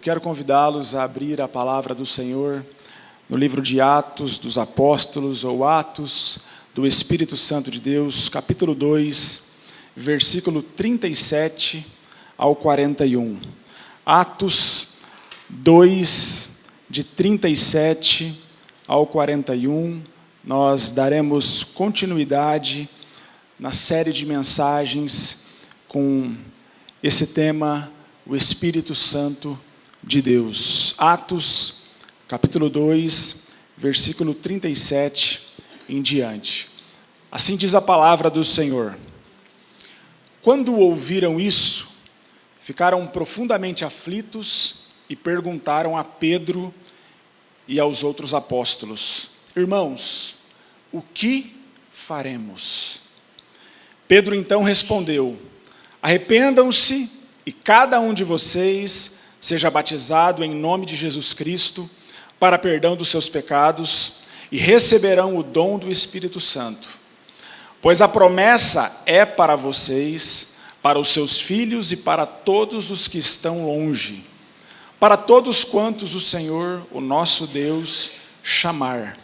Quero convidá-los a abrir a palavra do Senhor no livro de Atos dos Apóstolos, ou Atos do Espírito Santo de Deus, capítulo 2, versículo 37 ao 41. Atos 2, de 37 ao 41, nós daremos continuidade na série de mensagens com esse tema, o Espírito Santo de Deus. Atos, capítulo 2, versículo 37 em diante. Assim diz a palavra do Senhor. Quando ouviram isso, ficaram profundamente aflitos e perguntaram a Pedro e aos outros apóstolos: Irmãos, o que faremos? Pedro então respondeu: Arrependam-se e cada um de vocês seja batizado em nome de Jesus Cristo para perdão dos seus pecados e receberão o dom do Espírito Santo. Pois a promessa é para vocês, para os seus filhos e para todos os que estão longe, para todos quantos o Senhor, o nosso Deus, chamar.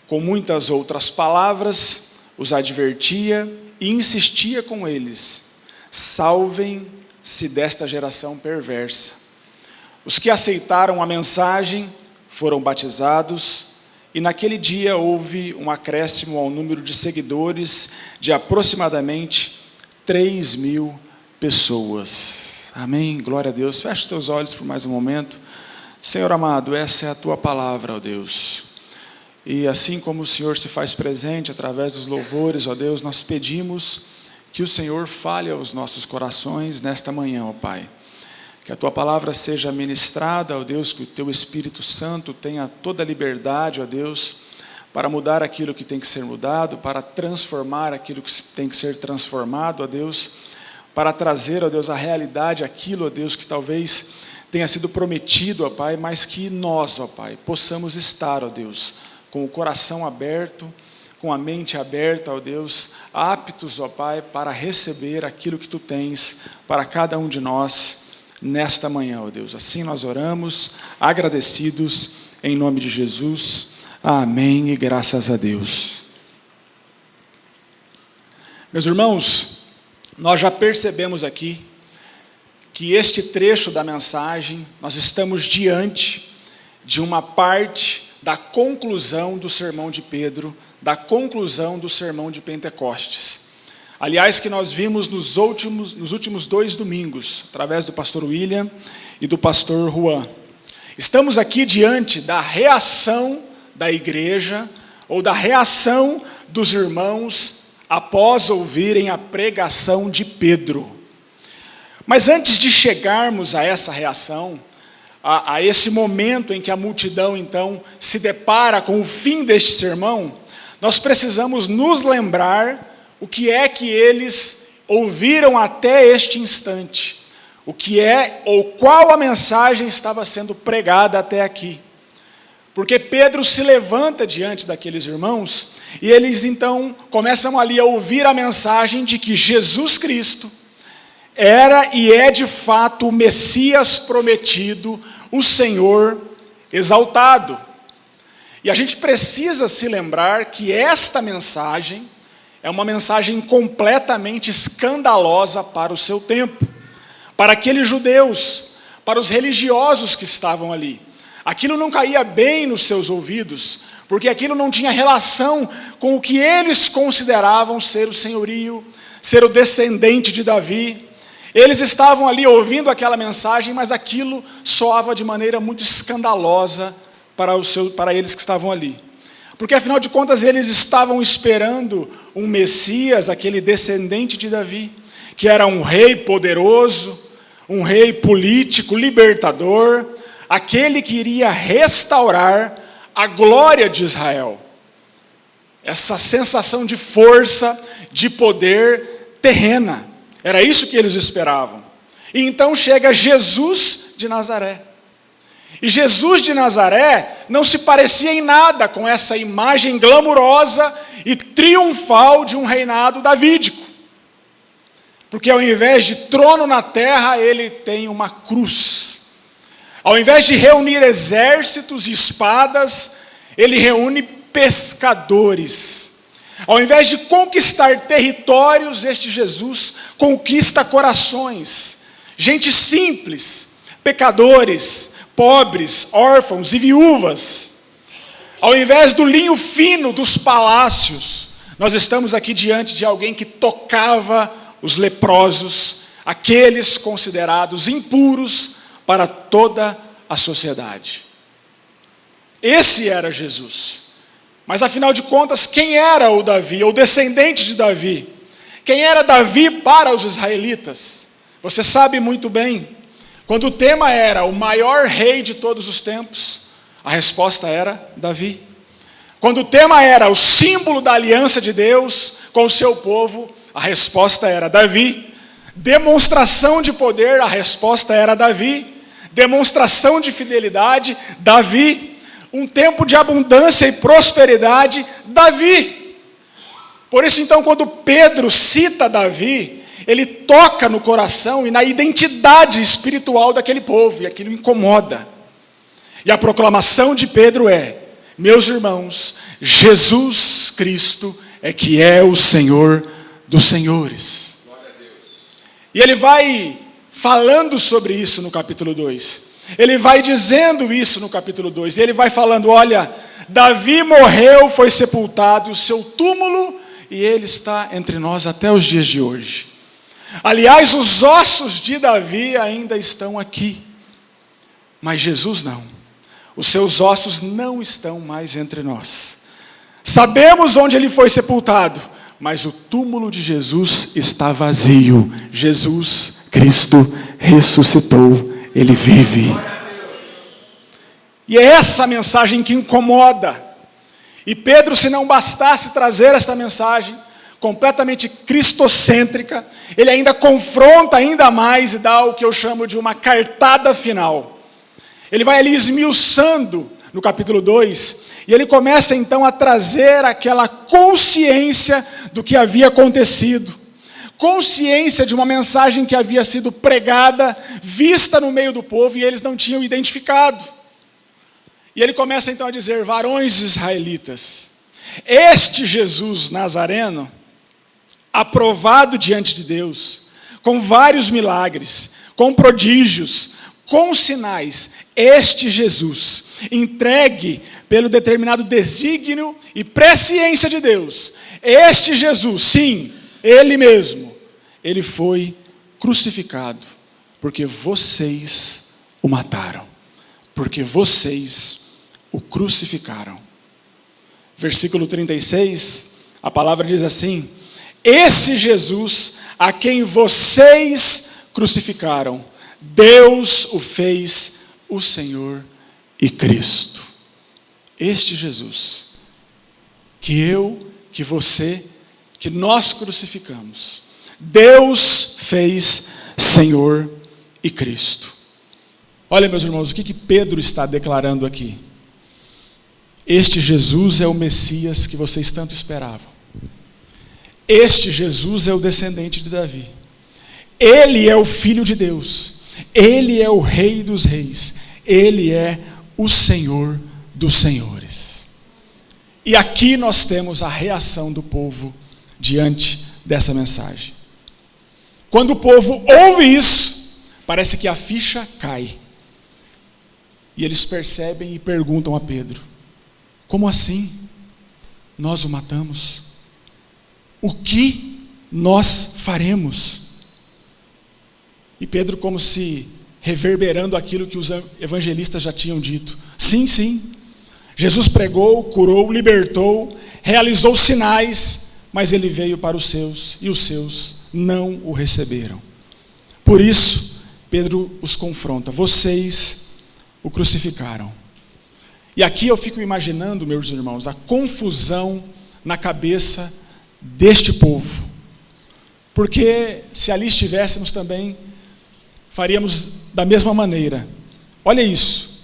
Com muitas outras palavras, os advertia e insistia com eles: salvem-se desta geração perversa. Os que aceitaram a mensagem foram batizados, e naquele dia houve um acréscimo ao número de seguidores de aproximadamente 3.000 pessoas. Amém? Glória a Deus. Feche os teus olhos por mais um momento. Senhor amado, essa é a tua palavra, ó Deus. E assim como o Senhor se faz presente através dos louvores, ó Deus, nós pedimos que o Senhor fale aos nossos corações nesta manhã, ó Pai. Que a tua palavra seja ministrada, ó Deus, que o teu Espírito Santo tenha toda a liberdade, ó Deus, para mudar aquilo que tem que ser mudado, para transformar aquilo que tem que ser transformado, ó Deus, para trazer, ó Deus, a realidade, aquilo, ó Deus, que talvez tenha sido prometido, ó Pai, mas que nós, ó Pai, possamos estar, ó Deus, com o coração aberto, com a mente aberta, ó Deus, aptos, ó Pai, para receber aquilo que tu tens para cada um de nós nesta manhã, ó Deus. Assim nós oramos, agradecidos, em nome de Jesus. Amém e graças a Deus. Meus irmãos, nós já percebemos aqui que este trecho da mensagem, nós estamos diante de uma parte da conclusão do sermão de Pedro, da conclusão do sermão de Pentecostes. Aliás, que nós vimos nos últimos 2 domingos, através do pastor William e do pastor Juan. Estamos aqui diante da reação da igreja, ou da reação dos irmãos, após ouvirem a pregação de Pedro. Mas antes de chegarmos a essa reação, a esse momento em que a multidão, então, se depara com o fim deste sermão, nós precisamos nos lembrar o que é que eles ouviram até este instante, o que é ou qual a mensagem estava sendo pregada até aqui. Porque Pedro se levanta diante daqueles irmãos e eles então começam ali a ouvir a mensagem de que Jesus Cristo era e é de fato o Messias prometido, o Senhor exaltado. E a gente precisa se lembrar que esta mensagem é uma mensagem completamente escandalosa para o seu tempo, para aqueles judeus, para os religiosos que estavam ali. Aquilo não caía bem nos seus ouvidos, porque aquilo não tinha relação com o que eles consideravam ser o senhorio, ser o descendente de Davi. Eles estavam ali ouvindo aquela mensagem, mas aquilo soava de maneira muito escandalosa para eles que estavam ali. Porque, afinal de contas, eles estavam esperando um Messias, aquele descendente de Davi, que era um rei poderoso, um rei político, libertador, aquele que iria restaurar a glória de Israel. Essa sensação de força, de poder terrena. Era isso que eles esperavam. E então chega Jesus de Nazaré. E Jesus de Nazaré não se parecia em nada com essa imagem glamurosa e triunfal de um reinado davídico. Porque ao invés de trono na terra, ele tem uma cruz. Ao invés de reunir exércitos e espadas, ele reúne pescadores. Ao invés de conquistar territórios, este Jesus conquista corações. Gente simples, pecadores, pobres, órfãos e viúvas. Ao invés do linho fino dos palácios, nós estamos aqui diante de alguém que tocava os leprosos, aqueles considerados impuros para toda a sociedade. Esse era Jesus. Mas afinal de contas, quem era o Davi, ou descendente de Davi? Quem era Davi para os israelitas? Você sabe muito bem. Quando o tema era o maior rei de todos os tempos, a resposta era Davi. Quando o tema era o símbolo da aliança de Deus com o seu povo, a resposta era Davi. Demonstração de poder, a resposta era Davi. Demonstração de fidelidade, Davi. Um tempo de abundância e prosperidade, Davi. Por isso então, quando Pedro cita Davi, ele toca no coração e na identidade espiritual daquele povo, e aquilo incomoda. E a proclamação de Pedro é: meus irmãos, Jesus Cristo é que é o Senhor dos senhores. E ele vai falando sobre isso no capítulo 2. Ele vai dizendo isso no capítulo 2. Ele vai falando: olha, Davi morreu, foi sepultado, o seu túmulo, e ele está entre nós até os dias de hoje. Aliás, os ossos de Davi ainda estão aqui, mas Jesus não. Os seus ossos não estão mais entre nós. Sabemos onde ele foi sepultado, mas o túmulo de Jesus está vazio. Jesus Cristo ressuscitou, ele vive. E é essa mensagem que incomoda. E Pedro, se não bastasse trazer esta mensagem completamente cristocêntrica, ele ainda confronta ainda mais e dá o que eu chamo de uma cartada final. Ele vai ali esmiuçando no capítulo 2, e ele começa então a trazer aquela consciência do que havia acontecido, consciência de uma mensagem que havia sido pregada, vista no meio do povo, e eles não tinham identificado. E ele começa então a dizer: varões israelitas, este Jesus Nazareno, aprovado diante de Deus, com vários milagres, com prodígios, com sinais, este Jesus, entregue pelo determinado desígnio e presciência de Deus, este Jesus, sim, ele mesmo, ele foi crucificado, porque vocês o mataram, porque vocês o crucificaram. Versículo 36, a palavra diz assim: esse Jesus a quem vocês crucificaram, Deus o fez o Senhor e Cristo. Este Jesus, que eu, que você, que nós crucificamos, Deus fez Senhor e Cristo. Olha, meus irmãos, o que Pedro está declarando aqui? Este Jesus é o Messias que vocês tanto esperavam. Este Jesus é o descendente de Davi. Ele é o Filho de Deus. Ele é o Rei dos Reis. Ele é o Senhor dos Senhores. E aqui nós temos a reação do povo diante dessa mensagem. Quando o povo ouve isso, parece que a ficha cai. E eles percebem e perguntam a Pedro: como assim? Nós o matamos? O que nós faremos? E Pedro, como se reverberando aquilo que os evangelistas já tinham dito: sim, sim, Jesus pregou, curou, libertou, realizou sinais, mas ele veio para os seus, e os seus não o receberam. Por isso, Pedro os confronta: vocês o crucificaram. E aqui eu fico imaginando, meus irmãos, a confusão na cabeça deste povo. Porque se ali estivéssemos também, faríamos da mesma maneira. Olha isso.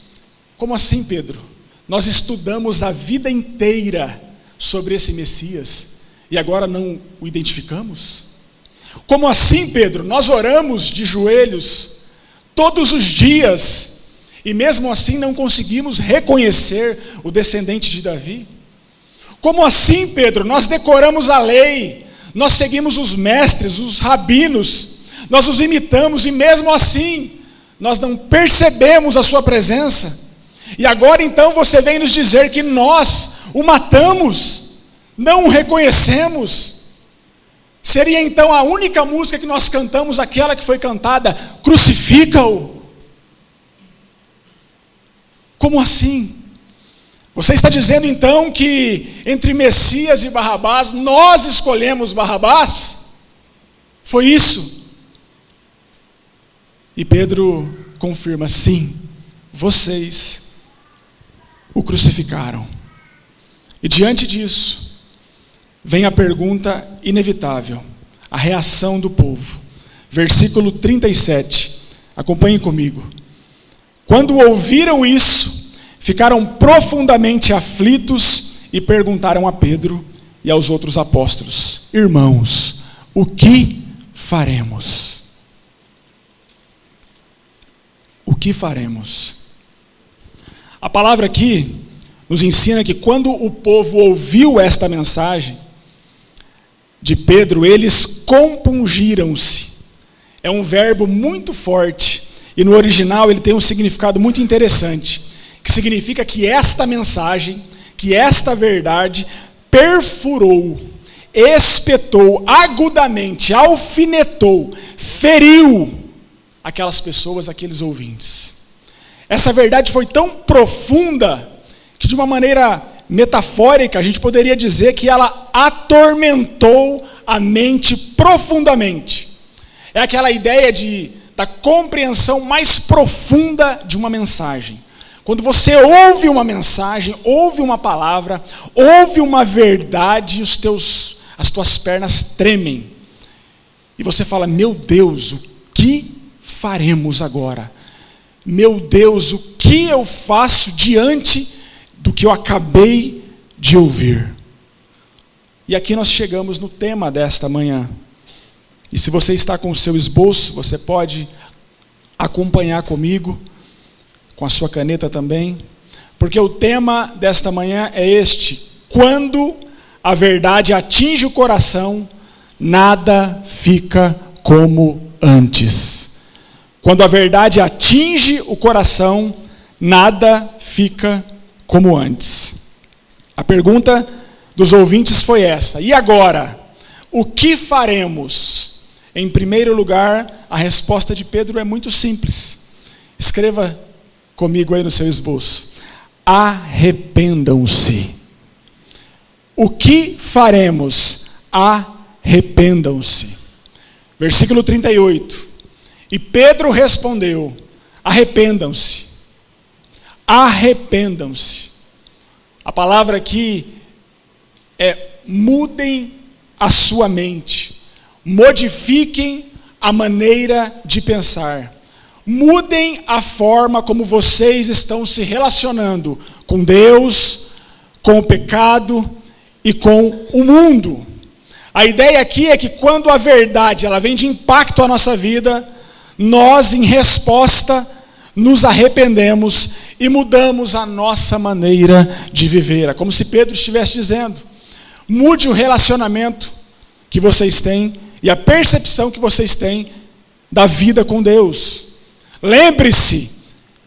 Como assim, Pedro? Nós estudamos a vida inteira sobre esse Messias e agora não o identificamos? Como assim, Pedro? Nós oramos de joelhos todos os dias e mesmo assim não conseguimos reconhecer o descendente de Davi? Como assim, Pedro? Nós decoramos a lei, nós seguimos os mestres, os rabinos, nós os imitamos e mesmo assim nós não percebemos a sua presença. E agora então você vem nos dizer que nós o matamos, não o reconhecemos. Seria então a única música que nós cantamos aquela que foi cantada: crucifica-o. Como assim? Você está dizendo então que entre Messias e Barrabás, nós escolhemos Barrabás? Foi isso? E Pedro confirma: sim, vocês o crucificaram. E diante disso, vem a pergunta inevitável, a reação do povo. Versículo 37, acompanhem comigo. Quando ouviram isso, ficaram profundamente aflitos e perguntaram a Pedro e aos outros apóstolos: irmãos, o que faremos? O que faremos? A palavra aqui nos ensina que quando o povo ouviu esta mensagem de Pedro, eles compungiram-se. É um verbo muito forte, e no original ele tem um significado muito interessante, que significa que esta mensagem, que esta verdade perfurou, espetou agudamente, alfinetou, feriu aquelas pessoas, aqueles ouvintes. Essa verdade foi tão profunda que, de uma maneira metafórica, a gente poderia dizer que ela atormentou a mente profundamente. É aquela ideia da compreensão mais profunda de uma mensagem. Quando você ouve uma mensagem, ouve uma palavra, ouve uma verdade, as tuas pernas tremem. E você fala: meu Deus, o que faremos agora? Meu Deus, o que eu faço diante do que eu acabei de ouvir? E aqui nós chegamos no tema desta manhã. E se você está com o seu esboço, você pode acompanhar comigo, com a sua caneta também, porque o tema desta manhã é este: quando a verdade atinge o coração, nada fica como antes. Quando a verdade atinge o coração, nada fica como antes. A pergunta dos ouvintes foi essa: e agora? O que faremos? Em primeiro lugar, a resposta de Pedro é muito simples. Escreva comigo aí no seu esboço: arrependam-se. O que faremos? Arrependam-se. Versículo 38. E Pedro respondeu: arrependam-se. Arrependam-se. A palavra aqui é: mudem a sua mente, modifiquem a maneira de pensar, mudem a forma como vocês estão se relacionando com Deus, com o pecado e com o mundo. A ideia aqui é que quando a verdade ela vem de impacto à nossa vida, nós, em resposta, nos arrependemos e mudamos a nossa maneira de viver. É como se Pedro estivesse dizendo: mude o relacionamento que vocês têm e a percepção que vocês têm da vida com Deus. Lembre-se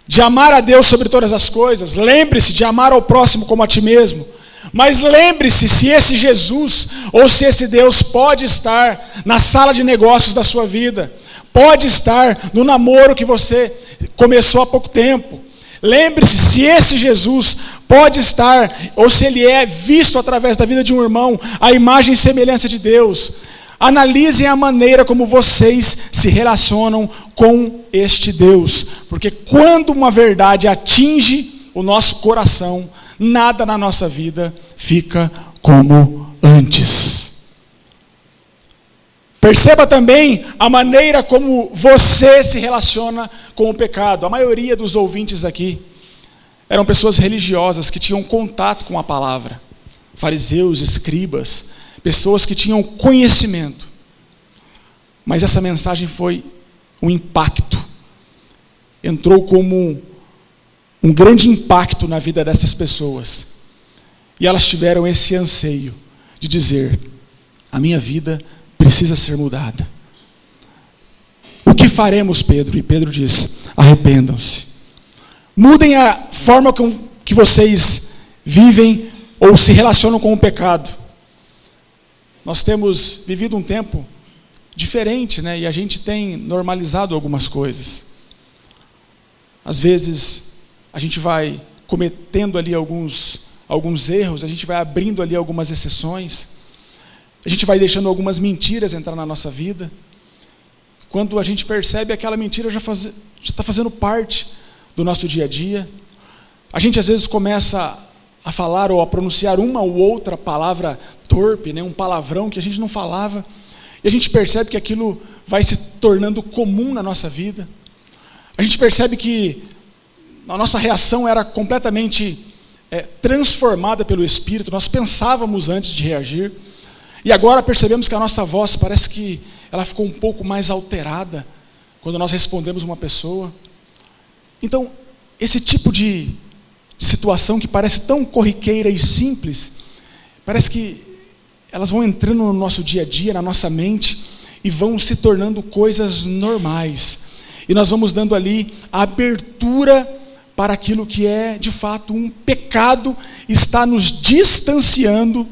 de amar a Deus sobre todas as coisas. Lembre-se de amar ao próximo como a ti mesmo. Mas lembre-se se esse Jesus ou se esse Deus pode estar na sala de negócios da sua vida, pode estar no namoro que você começou há pouco tempo. Lembre-se se esse Jesus pode estar, ou se ele é visto através da vida de um irmão, a imagem e semelhança de Deus. Analisem a maneira como vocês se relacionam com este Deus, porque quando uma verdade atinge o nosso coração, nada na nossa vida fica como antes. Perceba também a maneira como você se relaciona com o pecado. A maioria dos ouvintes aqui eram pessoas religiosas que tinham contato com a palavra. Fariseus, escribas, pessoas que tinham conhecimento. Mas essa mensagem foi um impacto. Entrou como um grande impacto na vida dessas pessoas. E elas tiveram esse anseio de dizer: a minha vida precisa ser mudada. O que faremos, Pedro? E Pedro diz: arrependam-se. Mudem a forma que vocês vivem ou se relacionam com o pecado. Nós temos vivido um tempo diferente, né? E a gente tem normalizado algumas coisas. Às vezes, a gente vai cometendo ali alguns erros, a gente vai abrindo ali algumas exceções, a gente vai deixando algumas mentiras entrar na nossa vida. Quando a gente percebe, aquela mentira já está fazendo parte do nosso dia a dia. A gente às vezes começa a falar ou a pronunciar uma ou outra palavra torpe, né? Um palavrão que a gente não falava, e a gente percebe que aquilo vai se tornando comum na nossa vida. A gente percebe que a nossa reação era completamente transformada pelo Espírito. Nós pensávamos antes de reagir, e agora percebemos que a nossa voz parece que ela ficou um pouco mais alterada quando nós respondemos uma pessoa. Então, esse tipo de situação que parece tão corriqueira e simples, parece que elas vão entrando no nosso dia a dia, na nossa mente, e vão se tornando coisas normais. E nós vamos dando ali a abertura para aquilo que é, de fato, um pecado, está nos distanciando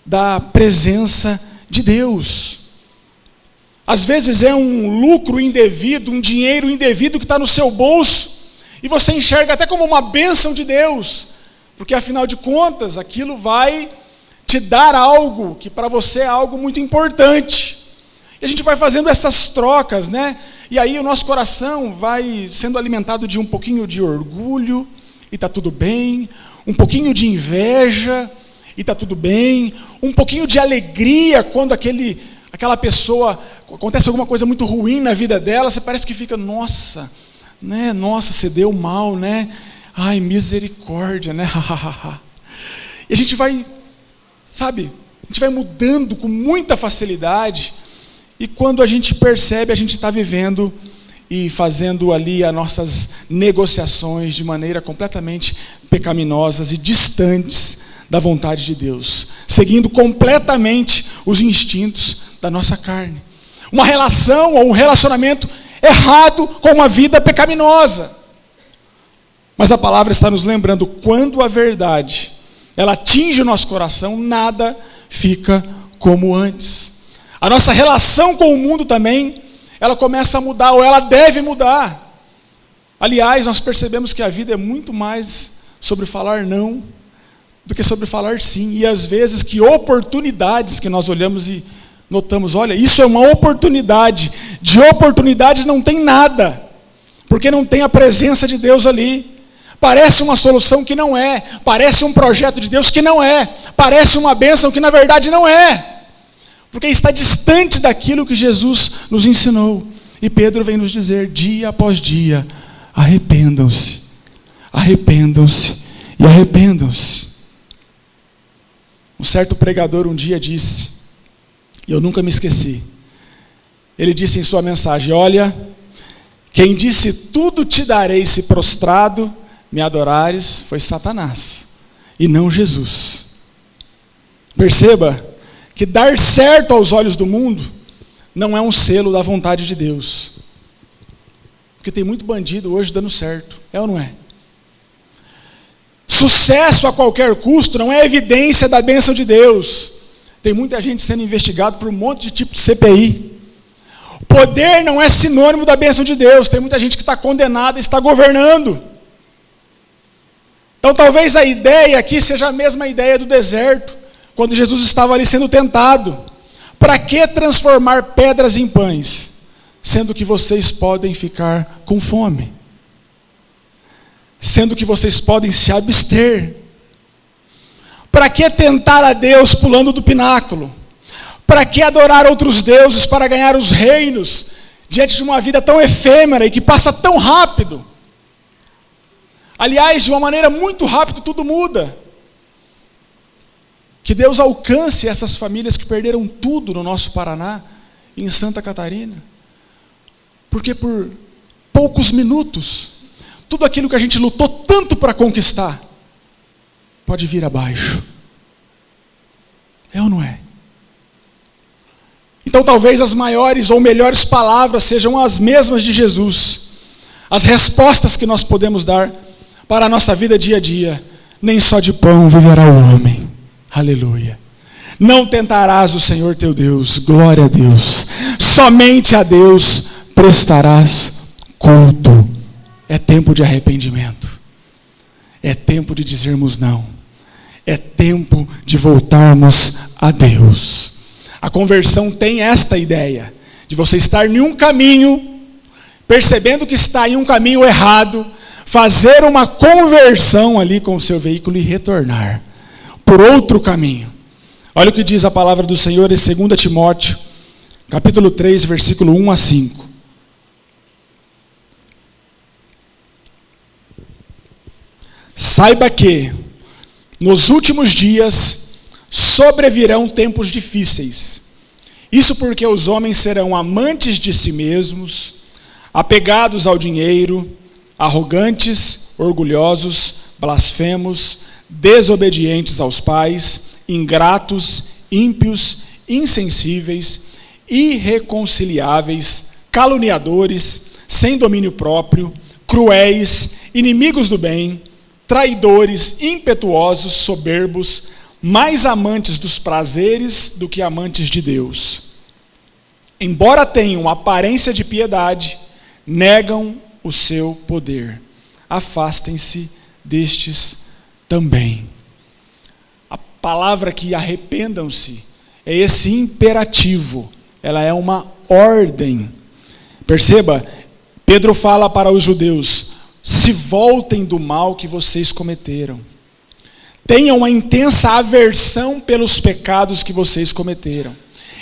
da presença de Deus. Às vezes é um lucro indevido, um dinheiro indevido que está no seu bolso, e você enxerga até como uma bênção de Deus, porque afinal de contas, aquilo vai te dar algo que para você é algo muito importante. E a gente vai fazendo essas trocas, né? E aí o nosso coração vai sendo alimentado de um pouquinho de orgulho, e está tudo bem, um pouquinho de inveja, e está tudo bem, um pouquinho de alegria quando aquela pessoa, acontece alguma coisa muito ruim na vida dela, você parece que fica, nossa, né? Nossa, você deu mal, né? Ai, misericórdia, né? E a gente vai, sabe, a gente vai mudando com muita facilidade, e quando a gente percebe, a gente está vivendo e fazendo ali as nossas negociações de maneira completamente pecaminosas e distantes da vontade de Deus, seguindo completamente os instintos da nossa carne. Uma relação ou um relacionamento errado com uma vida pecaminosa. Mas a palavra está nos lembrando, quando a verdade ela atinge o nosso coração, nada fica como antes. A nossa relação com o mundo também, ela começa a mudar, ou ela deve mudar. Aliás, nós percebemos que a vida é muito mais sobre falar não do que sobre falar sim. E às vezes que oportunidades que nós olhamos e notamos, olha, isso é uma oportunidade. De oportunidade não tem nada, porque não tem a presença de Deus ali. Parece uma solução que não é, parece um projeto de Deus que não é, parece uma bênção que na verdade não é, porque está distante daquilo que Jesus nos ensinou. E Pedro vem nos dizer, dia após dia, arrependam-se, arrependam-se e arrependam-se. Um certo pregador um dia disse, e eu nunca me esqueci, ele disse em sua mensagem, olha, quem disse tudo te darei se prostrado me adorares, foi Satanás, e não Jesus. Perceba que dar certo aos olhos do mundo não é um selo da vontade de Deus. Porque tem muito bandido hoje dando certo, é ou não é? Sucesso a qualquer custo não é evidência da bênção de Deus. Tem muita gente sendo investigado por um monte de tipo de CPI. Poder não é sinônimo da bênção de Deus. Tem muita gente que está condenada e está governando. Então talvez a ideia aqui seja a mesma ideia do deserto, quando Jesus estava ali sendo tentado. Para que transformar pedras em pães, sendo que vocês podem ficar com fome? Sendo que vocês podem se abster? Para que tentar a Deus pulando do pináculo? Para que adorar outros deuses para ganhar os reinos, diante de uma vida tão efêmera e que passa tão rápido? Aliás, de uma maneira muito rápida, tudo muda. Que Deus alcance essas famílias que perderam tudo no nosso Paraná, e em Santa Catarina. Porque por poucos minutos, tudo aquilo que a gente lutou tanto para conquistar, pode vir abaixo. É ou não é? Então talvez as maiores ou melhores palavras sejam as mesmas de Jesus. As respostas que nós podemos dar para a nossa vida dia a dia. Nem só de pão viverá o homem. Aleluia. Não tentarás o Senhor teu Deus. Glória a Deus. Somente a Deus prestarás culto. É tempo de arrependimento. É tempo de dizermos não. É tempo de voltarmos a Deus. A conversão tem esta ideia, de você estar em um caminho, percebendo que está em um caminho errado, fazer uma conversão ali com o seu veículo e retornar por outro caminho. Olha o que diz a palavra do Senhor em 2 Timóteo, capítulo 3, versículo 1 a 5. Saiba que, nos últimos dias, sobrevirão tempos difíceis. Isso porque os homens serão amantes de si mesmos, apegados ao dinheiro, arrogantes, orgulhosos, blasfemos, desobedientes aos pais, ingratos, ímpios, insensíveis, irreconciliáveis, caluniadores, sem domínio próprio, cruéis, inimigos do bem, traidores, impetuosos, soberbos, mais amantes dos prazeres do que amantes de Deus. Embora tenham aparência de piedade, negam o seu poder. Afastem-se destes também. A palavra que arrependam-se é esse imperativo. Ela é uma ordem. Perceba, Pedro fala para os judeus: se voltem do mal que vocês cometeram. Tenham uma intensa aversão pelos pecados que vocês cometeram.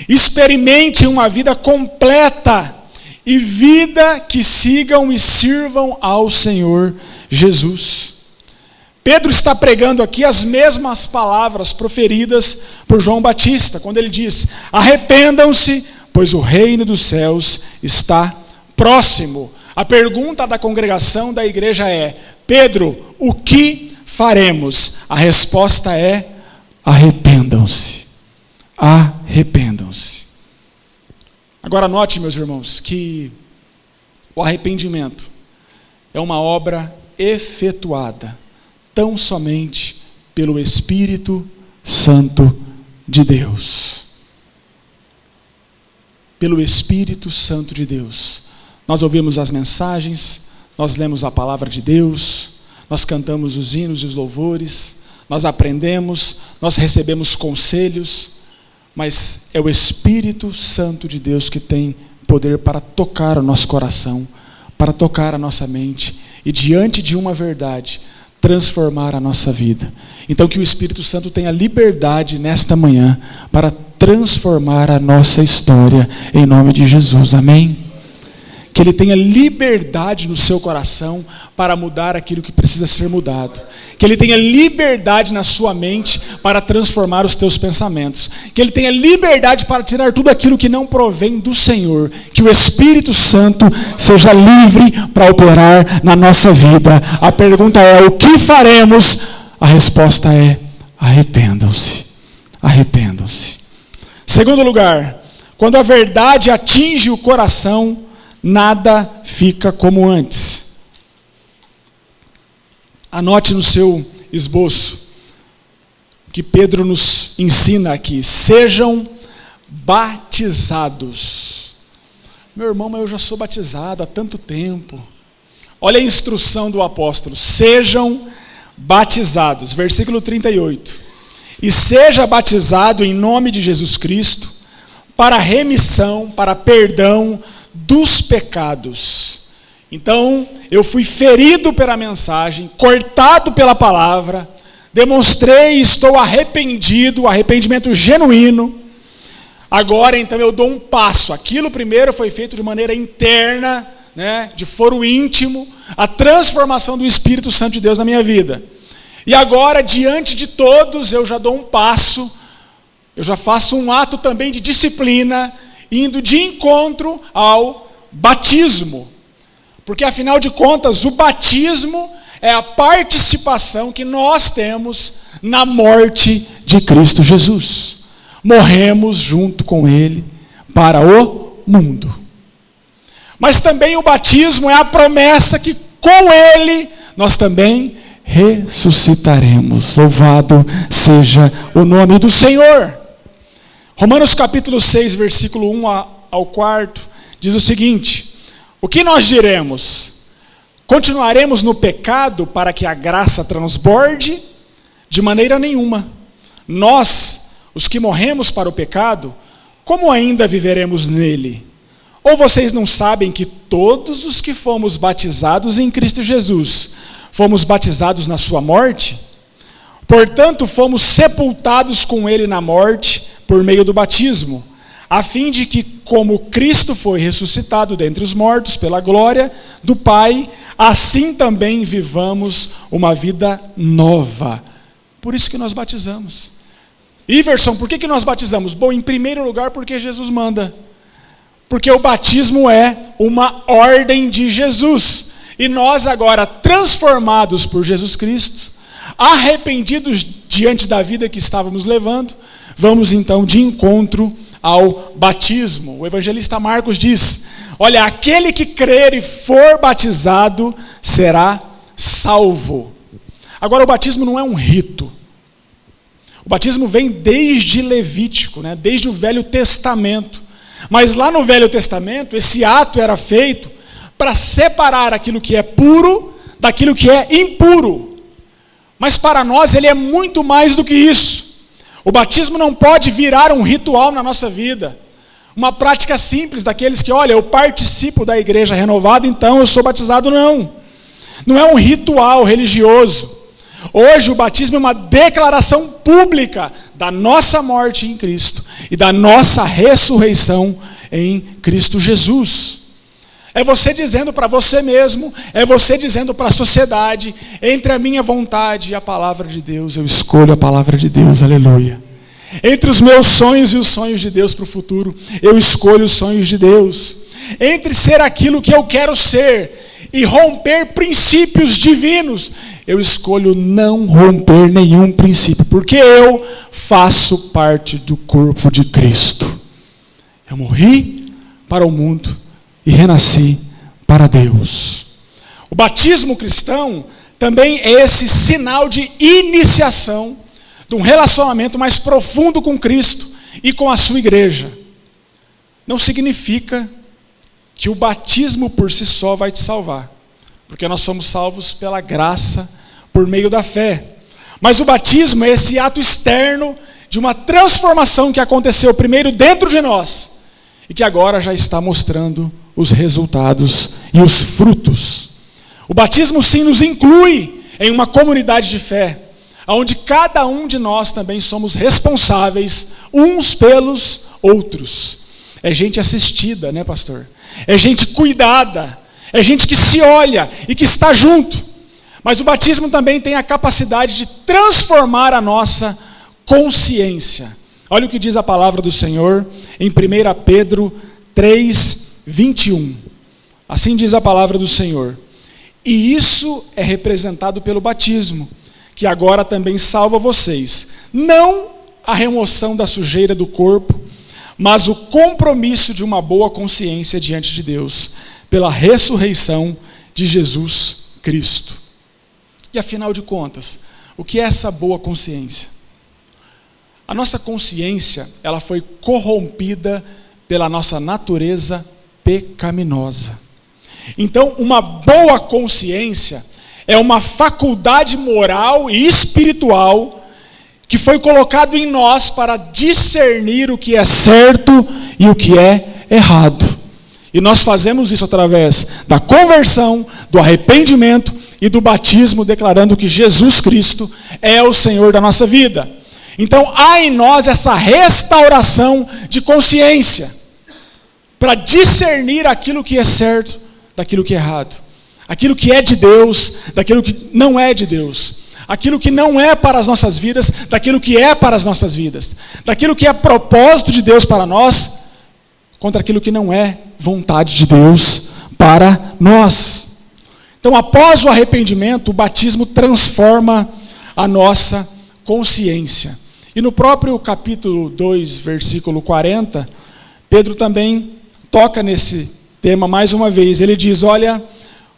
Experimentem uma vida completa e vida que sigam e sirvam ao Senhor Jesus. Pedro está pregando aqui as mesmas palavras proferidas por João Batista, quando ele diz: arrependam-se, pois o reino dos céus está próximo. A pergunta da congregação da igreja é: Pedro, o que faremos? A resposta é: arrependam-se. Arrependam-se. Agora note, meus irmãos, que o arrependimento é uma obra efetuada tão somente pelo Espírito Santo de Deus. Pelo Espírito Santo de Deus. Nós ouvimos as mensagens, nós lemos a palavra de Deus, nós cantamos os hinos e os louvores, nós aprendemos, nós recebemos conselhos, mas é o Espírito Santo de Deus que tem poder para tocar o nosso coração, para tocar a nossa mente e, diante de uma verdade, transformar a nossa vida. Então que o Espírito Santo tenha liberdade nesta manhã para transformar a nossa história, em nome de Jesus, amém? Que Ele tenha liberdade no seu coração para mudar aquilo que precisa ser mudado. Que Ele tenha liberdade na sua mente para transformar os teus pensamentos. Que Ele tenha liberdade para tirar tudo aquilo que não provém do Senhor. Que o Espírito Santo seja livre para operar na nossa vida. A pergunta é: o que faremos? A resposta é: arrependam-se. Arrependam-se. Segundo lugar, quando a verdade atinge o coração, nada fica como antes. Anote no seu esboço o que Pedro nos ensina aqui: sejam batizados. Meu irmão, mas eu já sou batizado há tanto tempo. Olha a instrução do apóstolo: sejam batizados. Versículo 38. E seja batizado em nome de Jesus Cristo, para remissão, para perdão dos pecados. Então, eu fui ferido pela mensagem, cortado pela palavra, demonstrei e estou arrependido, arrependimento genuíno. Agora, então, eu dou um passo. Aquilo primeiro foi feito de maneira interna, né, de foro íntimo, a transformação do Espírito Santo de Deus na minha vida. E agora, diante de todos, eu já dou um passo, eu já faço um ato também de disciplina, indo de encontro ao batismo. Porque, afinal de contas, o batismo é a participação que nós temos na morte de Cristo Jesus. Morremos junto com Ele para o mundo. Mas também o batismo é a promessa que com Ele nós também ressuscitaremos. Louvado seja o nome do Senhor. Romanos capítulo 6, versículo 1 ao 4, diz o seguinte: o que nós diremos? Continuaremos no pecado para que a graça transborde? De maneira nenhuma. Nós, os que morremos para o pecado, como ainda viveremos nele? Ou vocês não sabem que todos os que fomos batizados em Cristo Jesus, fomos batizados na sua morte? Portanto, fomos sepultados com ele na morte por meio do batismo, a fim de que, como Cristo foi ressuscitado dentre os mortos pela glória do Pai, assim também vivamos uma vida nova. Por isso que nós batizamos. Iverson, por que nós batizamos? Bom, em primeiro lugar, porque Jesus manda. Porque o batismo é uma ordem de Jesus. E nós agora, transformados por Jesus Cristo, arrependidos diante da vida que estávamos levando, vamos então de encontro ao batismo. O evangelista Marcos diz: olha, aquele que crer e for batizado será salvo. Agora, o batismo não é um rito. O batismo vem desde Levítico, né? Desde o Velho Testamento. Mas lá no Velho Testamento, esse ato era feito para separar aquilo que é puro daquilo que é impuro. Mas para nós ele é muito mais do que isso. O batismo não pode virar um ritual na nossa vida. Uma prática simples daqueles que, olha, eu participo da igreja renovada, então eu sou batizado. Não. Não é um ritual religioso. Hoje o batismo é uma declaração pública da nossa morte em Cristo e da nossa ressurreição em Cristo Jesus. É você dizendo para você mesmo, é você dizendo para a sociedade: entre a minha vontade e a palavra de Deus, eu escolho a palavra de Deus, aleluia. Entre os meus sonhos e os sonhos de Deus para o futuro, eu escolho os sonhos de Deus. Entre ser aquilo que eu quero ser e romper princípios divinos, eu escolho não romper nenhum princípio, porque eu faço parte do corpo de Cristo. Eu morri para o mundo e renasci para Deus. O batismo cristão também é esse sinal de iniciação de um relacionamento mais profundo com Cristo e com a sua igreja. Não significa que o batismo por si só vai te salvar, porque nós somos salvos pela graça, por meio da fé. Mas o batismo é esse ato externo de uma transformação que aconteceu primeiro dentro de nós e que agora já está mostrando os resultados e os frutos. O batismo sim nos inclui em uma comunidade de fé, onde cada um de nós também somos responsáveis uns pelos outros. É gente assistida, né, pastor? É gente cuidada, é gente que se olha e que está junto. Mas o batismo também tem a capacidade de transformar a nossa consciência. Olha o que diz a palavra do Senhor em 1 Pedro 3, 21. Assim diz a palavra do Senhor: e isso é representado pelo batismo, que agora também salva vocês, não a remoção da sujeira do corpo, mas o compromisso de uma boa consciência diante de Deus, pela ressurreição de Jesus Cristo. E afinal de contas, o que é essa boa consciência? A nossa consciência, ela foi corrompida pela nossa natureza pecaminosa. Então, uma boa consciência é uma faculdade moral e espiritual que foi colocado em nós para discernir o que é certo e o que é errado. E nós fazemos isso através da conversão, do arrependimento e do batismo, declarando que Jesus Cristo é o Senhor da nossa vida. Então há em nós essa restauração de consciência, para discernir aquilo que é certo daquilo que é errado, aquilo que é de Deus daquilo que não é de Deus, aquilo que não é para as nossas vidas daquilo que é para as nossas vidas, daquilo que é propósito de Deus para nós, contra aquilo que não é vontade de Deus para nós. Então, após o arrependimento, o batismo transforma a nossa consciência. E no próprio capítulo 2, versículo 40, Pedro também toca nesse tema mais uma vez. Ele diz, olha,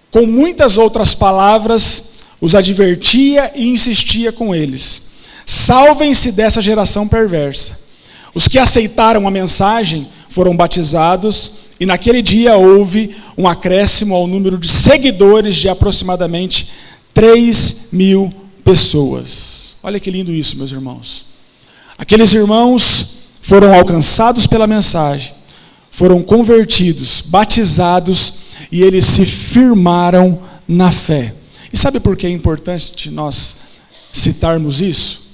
com muitas outras palavras, os advertia e insistia com eles. Salvem-se dessa geração perversa. Os que aceitaram a mensagem foram batizados, e naquele dia houve um acréscimo ao número de seguidores de aproximadamente 3.000 pessoas. Olha que lindo isso, meus irmãos. Aqueles irmãos foram alcançados pela mensagem, foram convertidos, batizados, e eles se firmaram na fé. E sabe por que é importante nós citarmos isso?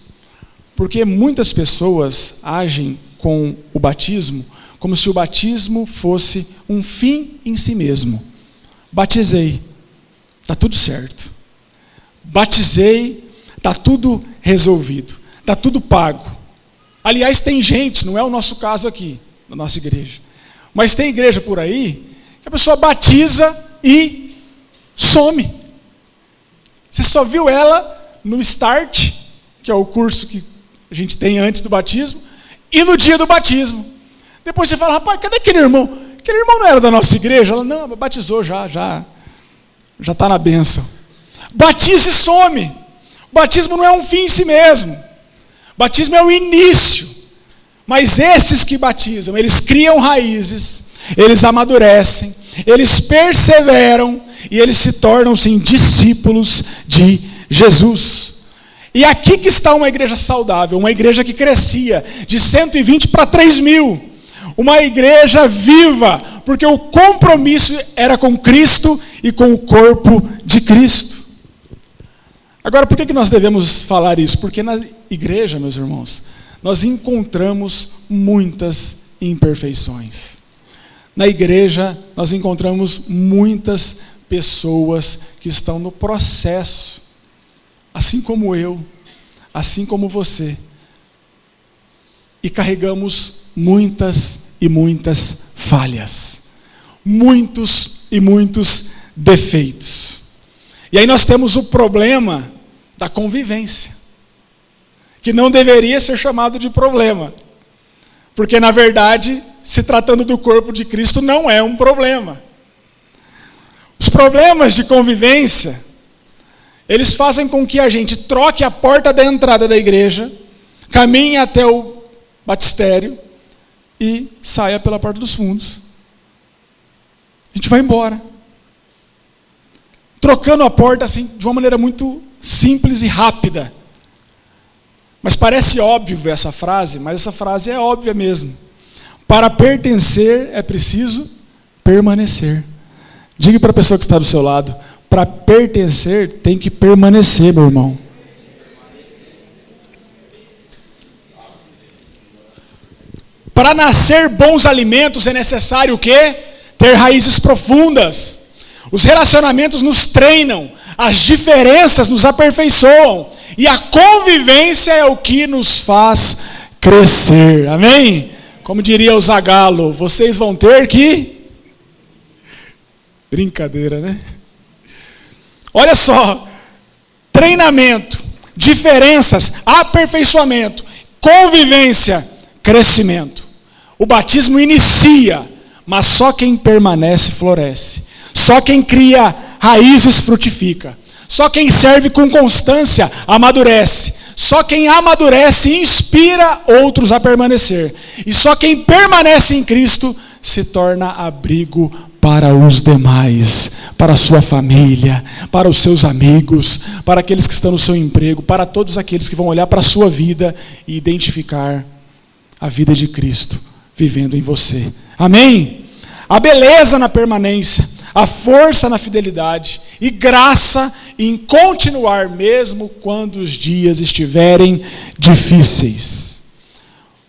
Porque muitas pessoas agem com o batismo como se o batismo fosse um fim em si mesmo. Batizei, está tudo certo. Batizei, está tudo resolvido, está tudo pago. Aliás, tem gente, não é o nosso caso aqui, na nossa igreja, mas tem igreja por aí que a pessoa batiza e some. Você só viu ela no Start, que é o curso que a gente tem antes do batismo, e no dia do batismo. Depois você fala, rapaz, cadê aquele irmão? Aquele irmão não era da nossa igreja? Ela, não, batizou já está na bênção. Batiza e some. Batismo não é um fim em si mesmo. Batismo é o início. Mas esses que batizam, eles criam raízes, eles amadurecem, eles perseveram e eles se tornam, sim, discípulos de Jesus. E aqui que está uma igreja saudável, uma igreja que crescia de 120 para 3.000. Uma igreja viva, porque o compromisso era com Cristo e com o corpo de Cristo. Agora, por que nós devemos falar isso? Porque na igreja, meus irmãos, nós encontramos muitas imperfeições. Na igreja, nós encontramos muitas pessoas que estão no processo, assim como eu, assim como você. E carregamos muitas e muitas falhas. Muitos e muitos defeitos. E aí nós temos o problema da convivência, que não deveria ser chamado de problema. Porque, na verdade, se tratando do corpo de Cristo, não é um problema. Os problemas de convivência, eles fazem com que a gente troque a porta da entrada da igreja, caminhe até o batistério e saia pela porta dos fundos. A gente vai embora. Trocando a porta assim, de uma maneira muito simples e rápida. Mas parece óbvio essa frase, mas essa frase é óbvia mesmo. Para pertencer é preciso permanecer. Diga para a pessoa que está do seu lado, para pertencer tem que permanecer, meu irmão. Para nascer bons alimentos é necessário o quê? Ter raízes profundas. Os relacionamentos nos treinam, as diferenças nos aperfeiçoam, e a convivência é o que nos faz crescer. Amém? Como diria o Zagalo, vocês vão ter que... Brincadeira, né? Olha só, treinamento, diferenças, aperfeiçoamento, convivência, crescimento. O batismo inicia, mas só quem permanece floresce. Só quem cria raízes frutifica. Só quem serve com constância amadurece. Só quem amadurece inspira outros a permanecer. E só quem permanece em Cristo se torna abrigo para os demais, para a sua família, para os seus amigos, para aqueles que estão no seu emprego, para todos aqueles que vão olhar para a sua vida e identificar a vida de Cristo vivendo em você. Amém? A beleza na permanência, a força na fidelidade e graça em continuar mesmo quando os dias estiverem difíceis.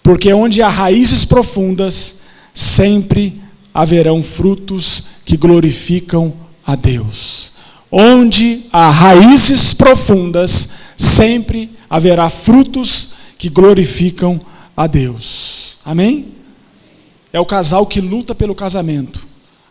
Porque onde há raízes profundas, sempre haverão frutos que glorificam a Deus. Onde há raízes profundas, sempre haverá frutos que glorificam a Deus. Amém? É o casal que luta pelo casamento.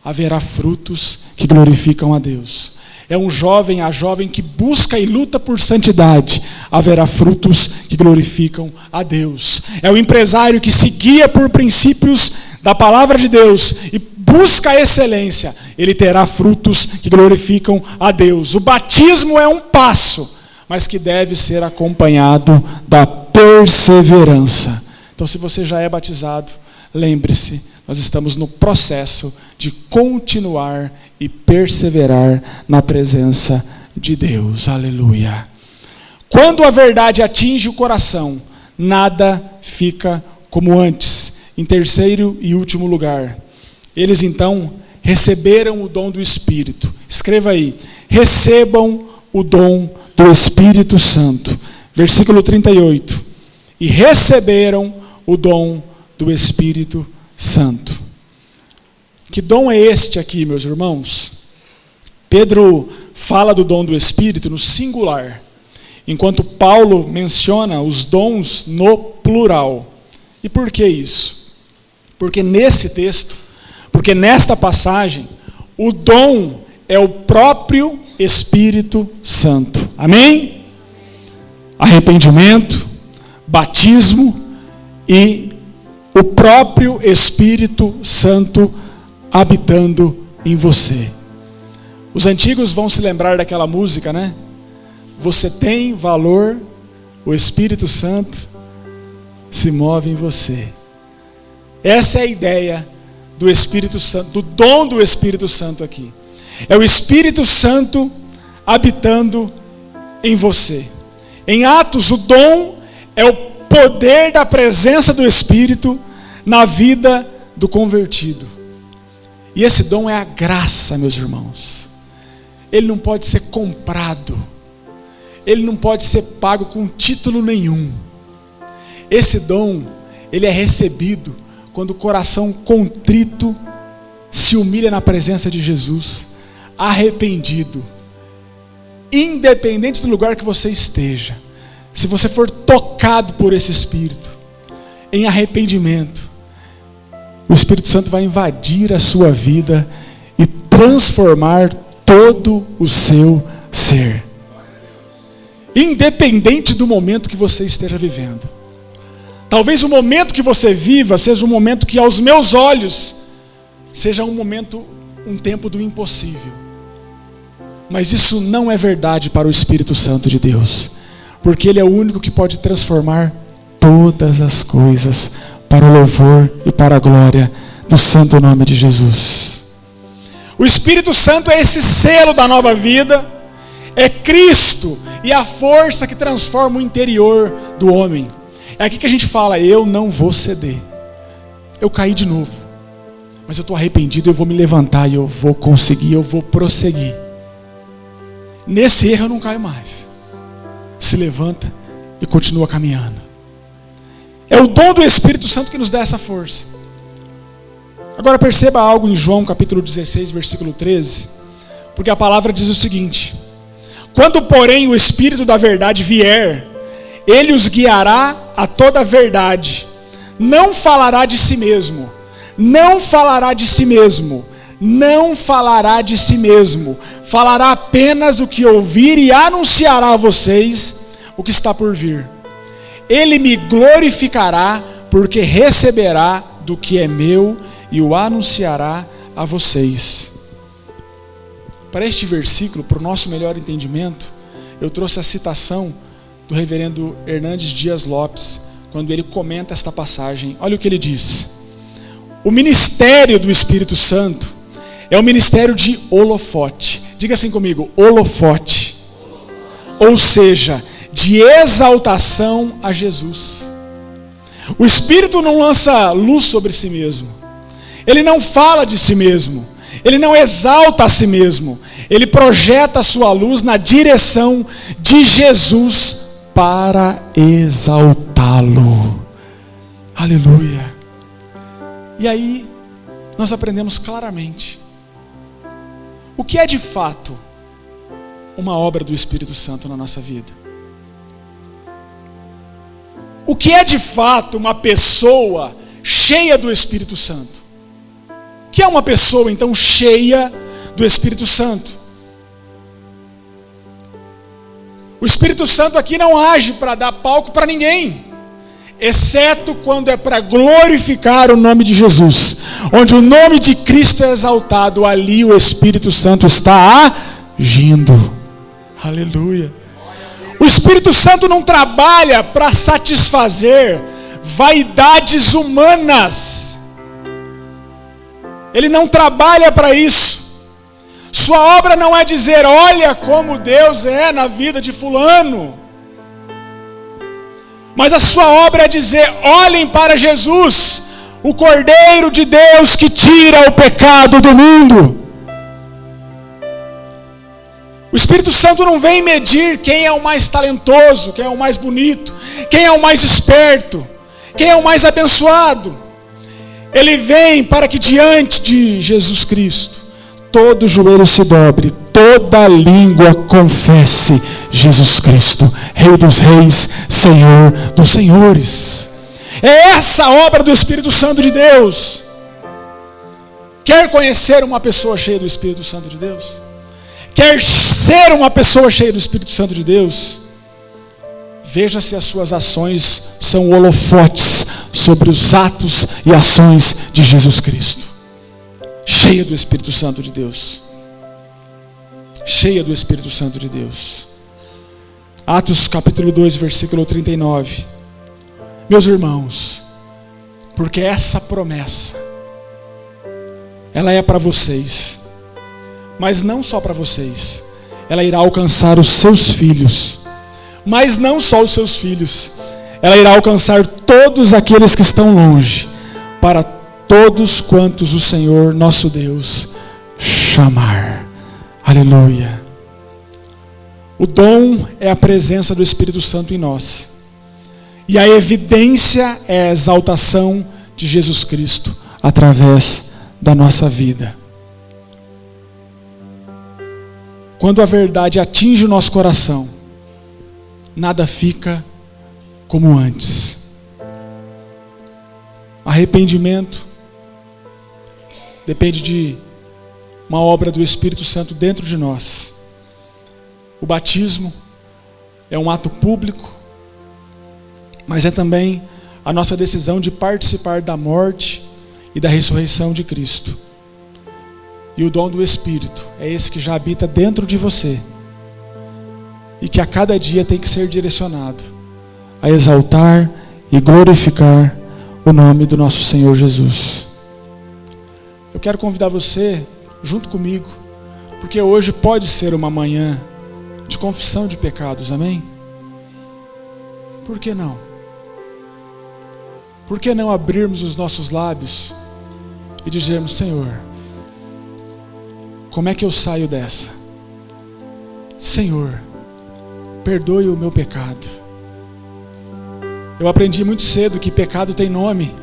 haverá frutos que glorificam a Deus. É um jovem, a jovem que busca e luta por santidade, haverá frutos que glorificam a Deus. É o empresário que se guia por princípios da palavra de Deus e busca a excelência, ele terá frutos que glorificam a Deus. O batismo é um passo, mas que deve ser acompanhado da perseverança. Então, se você já é batizado, lembre-se, nós estamos no processo de continuar e perseverar na presença de Deus. Aleluia. Quando a verdade atinge o coração, nada fica como antes. Em terceiro e último lugar, eles então receberam o dom do Espírito. Escreva aí: recebam o dom do Espírito Santo. Versículo 38. E receberam o dom do Espírito Santo. Que dom é este aqui, meus irmãos? Pedro fala do dom do Espírito no singular, enquanto Paulo menciona os dons no plural. E por que isso? Porque nesse texto, porque nesta passagem, o dom é o próprio Espírito Santo. Amém? Arrependimento, batismo e o próprio Espírito Santo habitando em você. Os antigos vão se lembrar daquela música, né? Você tem valor, o Espírito Santo se move em você. Essa é a ideia do Espírito Santo, do dom do Espírito Santo aqui. É o Espírito Santo habitando em você. Em Atos, o dom é o poder da presença do Espírito na vida do convertido. E esse dom é a graça, meus irmãos. Ele não pode ser comprado. Ele não pode ser pago com título nenhum. Esse dom, ele é recebido quando o coração contrito se humilha na presença de Jesus, arrependido. Independente do lugar que você esteja, se você for tocado por esse Espírito, em arrependimento, o Espírito Santo vai invadir a sua vida e transformar todo o seu ser. Independente do momento que você esteja vivendo. Talvez o momento que você viva seja um momento que aos meus olhos seja um tempo do impossível. Mas isso não é verdade para o Espírito Santo de Deus, porque Ele é o único que pode transformar todas as coisas para o louvor e para a glória do santo nome de Jesus. O Espírito Santo é esse selo da nova vida, é Cristo e a força que transforma o interior do homem. É aqui que a gente fala: eu não vou ceder. Eu caí de novo, mas eu estou arrependido, eu vou me levantar e eu vou conseguir, eu vou prosseguir. Nesse erro eu não caio mais. Se levanta e continua caminhando. É o dom do Espírito Santo que nos dá essa força. Agora perceba algo em João capítulo 16, versículo 13, porque a palavra diz o seguinte: quando porém o Espírito da verdade vier, Ele os guiará a toda a verdade. Não falará de si mesmo. Não falará de si mesmo. Não falará de si mesmo. Falará apenas o que ouvir e anunciará a vocês o que está por vir. Ele me glorificará, porque receberá do que é meu e o anunciará a vocês. Para este versículo, para o nosso melhor entendimento, eu trouxe a citação do reverendo Hernandes Dias Lopes, quando ele comenta esta passagem. Olha o que ele diz: o ministério do Espírito Santo é o ministério de holofote. Diga assim comigo: holofote. Ou seja, de exaltação a Jesus. O Espírito não lança luz sobre si mesmo. Ele não fala de si mesmo. Ele não exalta a si mesmo. Ele projeta a sua luz na direção de Jesus para exaltá-lo. Aleluia. E aí nós aprendemos claramente o que é de fato uma obra do Espírito Santo na nossa vida. O que é de fato uma pessoa cheia do Espírito Santo? que é uma pessoa, então, cheia do Espírito Santo? O Espírito Santo aqui não age para dar palco para ninguém, exceto quando é para glorificar o nome de Jesus. Onde o nome de Cristo é exaltado, ali o Espírito Santo está agindo. Aleluia. O Espírito Santo não trabalha para satisfazer vaidades humanas. Ele não trabalha para isso. Sua obra não é dizer, olha como Deus é na vida de fulano. Mas a sua obra é dizer, olhem para Jesus, o Cordeiro de Deus que tira o pecado do mundo. O Espírito Santo não vem medir quem é o mais talentoso, quem é o mais bonito, quem é o mais esperto, quem é o mais abençoado. Ele vem para que diante de Jesus Cristo, todo joelho se dobre, toda língua confesse Jesus Cristo, Rei dos reis, Senhor dos senhores. É essa a obra do Espírito Santo de Deus. Quer conhecer uma pessoa cheia do Espírito Santo de Deus? Quer ser uma pessoa cheia do Espírito Santo de Deus? Veja se as suas ações são holofotes sobre os atos e ações de Jesus Cristo. Cheia do Espírito Santo de Deus. Cheia do Espírito Santo de Deus. Atos capítulo 2, versículo 39. Meus irmãos, porque essa promessa, ela é para vocês, mas não só para vocês, ela irá alcançar os seus filhos, mas não só os seus filhos, ela irá alcançar todos aqueles que estão longe, para todos quantos o Senhor nosso Deus chamar. Aleluia. O dom é a presença do Espírito Santo em nós, e a evidência é a exaltação de Jesus Cristo através da nossa vida. Quando a verdade atinge o nosso coração, nada fica como antes. Arrependimento depende de uma obra do Espírito Santo dentro de nós. O batismo é um ato público, mas é também a nossa decisão de participar da morte e da ressurreição de Cristo. E o dom do Espírito é esse que já habita dentro de você e que a cada dia tem que ser direcionado a exaltar e glorificar o nome do nosso Senhor Jesus. Eu quero convidar você junto comigo, porque hoje pode ser uma manhã de confissão de pecados, amém? Por que não? Por que não abrirmos os nossos lábios e dizermos, Senhor, como é que eu saio dessa? Senhor, perdoe o meu pecado. Eu aprendi muito cedo que pecado tem nome,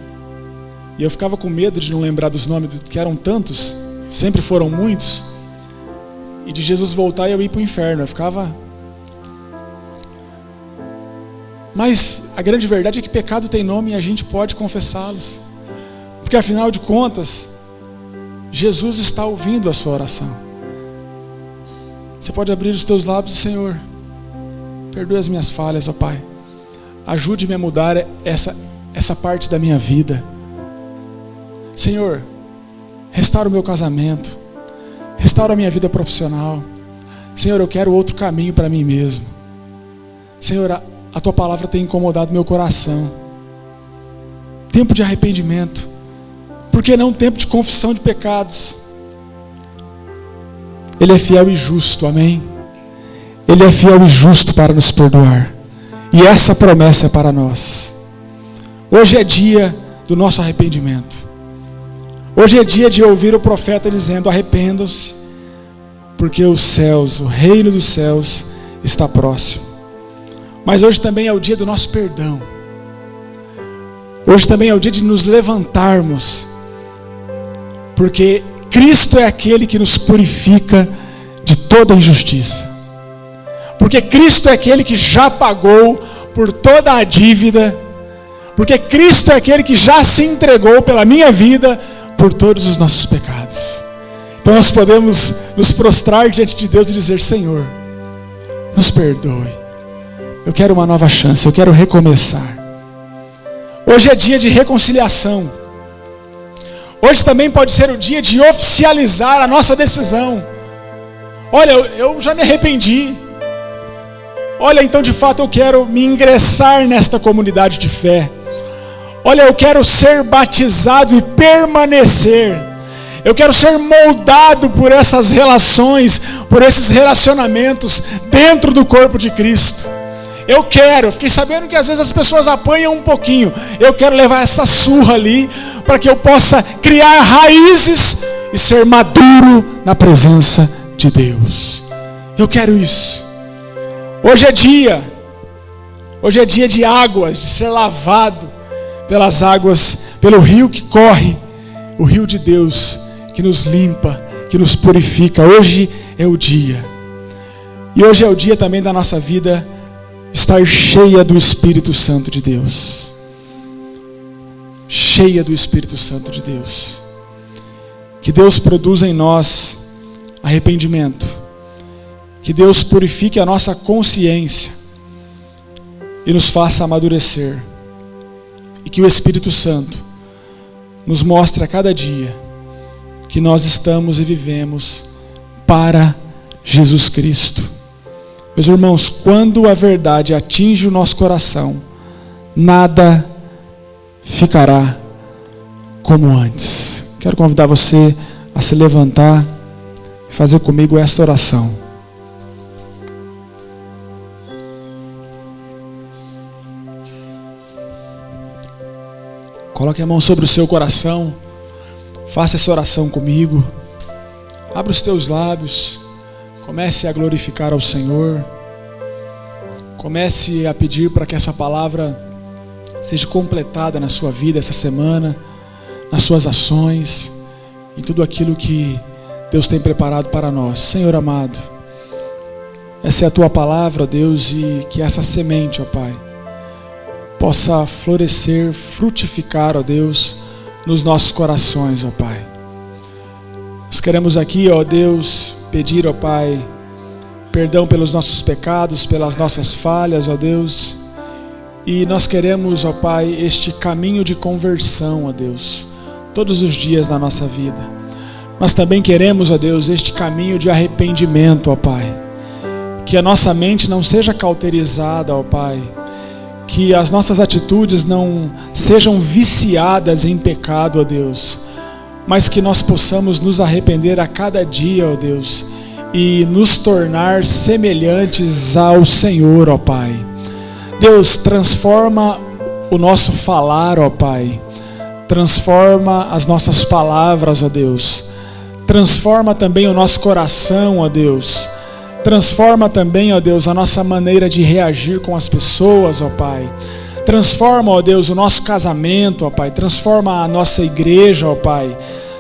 e eu ficava com medo de não lembrar dos nomes, que eram tantos, sempre foram muitos, e de Jesus voltar e eu ir para o inferno. Eu ficava... Mas a grande verdade é que pecado tem nome e a gente pode confessá-los, porque afinal de contas, Jesus está ouvindo a sua oração. Você pode abrir os teus lábios e, Senhor, perdoe as minhas falhas, ó Pai. Ajude-me a mudar essa parte da minha vida. Senhor, restaura o meu casamento, restaura a minha vida profissional. Senhor, eu quero outro caminho para mim mesmo. Senhor, a Tua palavra tem incomodado meu coração. Tempo de arrependimento. Por que não tempo de confissão de pecados? Ele é fiel e justo, amém? Ele é fiel e justo para nos perdoar. E essa promessa é para nós. Hoje é dia do nosso arrependimento. Hoje é dia de ouvir o profeta dizendo, arrependam-se, porque os céus, o reino dos céus está próximo. Mas hoje também é o dia do nosso perdão. Hoje também é o dia de nos levantarmos, porque Cristo é aquele que nos purifica de toda injustiça. Porque Cristo é aquele que já pagou por toda a dívida. Porque Cristo é aquele que já se entregou pela minha vida, por todos os nossos pecados. Então nós podemos nos prostrar diante de Deus e dizer: Senhor, nos perdoe, eu quero uma nova chance, eu quero recomeçar. Hoje é dia de reconciliação. Hoje também pode ser o dia de oficializar a nossa decisão. Olha, eu já me arrependi. Olha, então de fato eu quero me ingressar nesta comunidade de fé. Olha, eu quero ser batizado e permanecer. Eu quero ser moldado por essas relações, por esses relacionamentos dentro do corpo de Cristo. Eu fiquei sabendo que às vezes as pessoas apanham um pouquinho. Eu quero levar essa surra ali, para que eu possa criar raízes e ser maduro na presença de Deus. Eu quero isso. Hoje é dia de águas, de ser lavado pelas águas, pelo rio que corre, o rio de Deus, que nos limpa, que nos purifica. Hoje é o dia. E hoje é o dia também da nossa vida estar cheia do Espírito Santo de Deus. Cheia do Espírito Santo de Deus. Que Deus produza em nós arrependimento. Que Deus purifique a nossa consciência e nos faça amadurecer. E que o Espírito Santo nos mostre a cada dia que nós estamos e vivemos para Jesus Cristo. Meus irmãos, quando a verdade atinge o nosso coração, nada ficará como antes. Quero convidar você a se levantar e fazer comigo esta oração. Coloque a mão sobre o seu coração. Faça essa oração comigo. Abra os teus lábios. Comece a glorificar ao Senhor. Comece a pedir para que essa palavra seja completada na sua vida essa semana, nas suas ações, em tudo aquilo que Deus tem preparado para nós. Senhor amado, essa é a Tua palavra, ó Deus, e que essa semente, ó Pai, possa florescer, frutificar, ó Deus, nos nossos corações, ó Pai. Nós queremos aqui, ó Deus, pedir, ó Pai, perdão pelos nossos pecados, pelas nossas falhas, ó Deus. E nós queremos, ó Pai, este caminho de conversão, ó Deus, todos os dias na nossa vida. Nós também queremos, ó Deus, este caminho de arrependimento, ó Pai. Que a nossa mente não seja cauterizada, ó Pai. Que as nossas atitudes não sejam viciadas em pecado, ó Deus. Mas que nós possamos nos arrepender a cada dia, ó Deus, e nos tornar semelhantes ao Senhor, ó Pai. Deus, transforma o nosso falar, ó Pai. Transforma as nossas palavras, ó Deus. Transforma também o nosso coração, ó Deus. Transforma também, ó Deus, a nossa maneira de reagir com as pessoas, ó Pai. Transforma, ó Deus, o nosso casamento, ó Pai. Transforma a nossa igreja, ó Pai.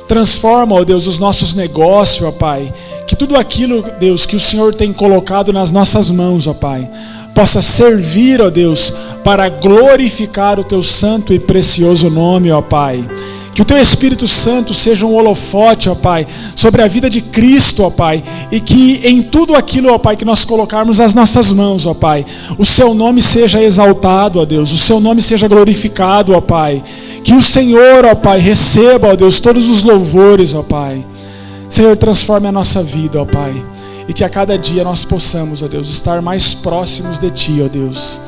Transforma, ó Deus, os nossos negócios, ó Pai. Que tudo aquilo, Deus, que o Senhor tem colocado nas nossas mãos, ó Pai, possa servir, ó Deus, para glorificar o Teu santo e precioso nome, ó Pai. Que o Teu Espírito Santo seja um holofote, ó Pai, sobre a vida de Cristo, ó Pai, e que em tudo aquilo, ó Pai, que nós colocarmos as nossas mãos, ó Pai, o Seu nome seja exaltado, ó Deus, o Seu nome seja glorificado, ó Pai. Que o Senhor, ó Pai, receba, ó Deus, todos os louvores, ó Pai. Senhor, transforme a nossa vida, ó Pai, e que a cada dia nós possamos, ó Deus, estar mais próximos de Ti, ó Deus.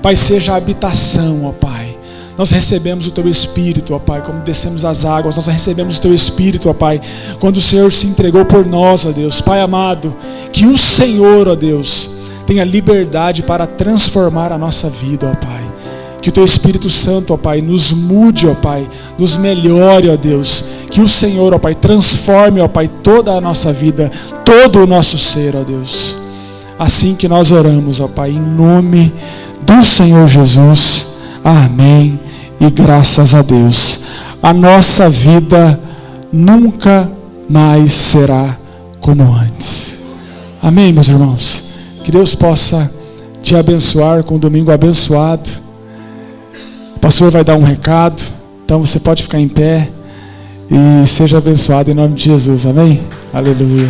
Pai, seja a habitação, ó Pai. Nós recebemos o Teu Espírito, ó Pai, como descemos as águas. Nós recebemos o Teu Espírito, ó Pai, quando o Senhor se entregou por nós, ó Deus. Pai amado, que o Senhor, ó Deus, tenha liberdade para transformar a nossa vida, ó Pai. Que o Teu Espírito Santo, ó Pai, nos mude, ó Pai, nos melhore, ó Deus. Que o Senhor, ó Pai, transforme, ó Pai, toda a nossa vida, todo o nosso ser, ó Deus. Assim que nós oramos, ó Pai, em nome do Senhor Jesus. Amém. E graças a Deus, a nossa vida nunca mais será como antes. Amém, meus irmãos? Que Deus possa te abençoar com um domingo abençoado. O pastor vai dar um recado, então você pode ficar em pé. E seja abençoado em nome de Jesus, amém? Aleluia.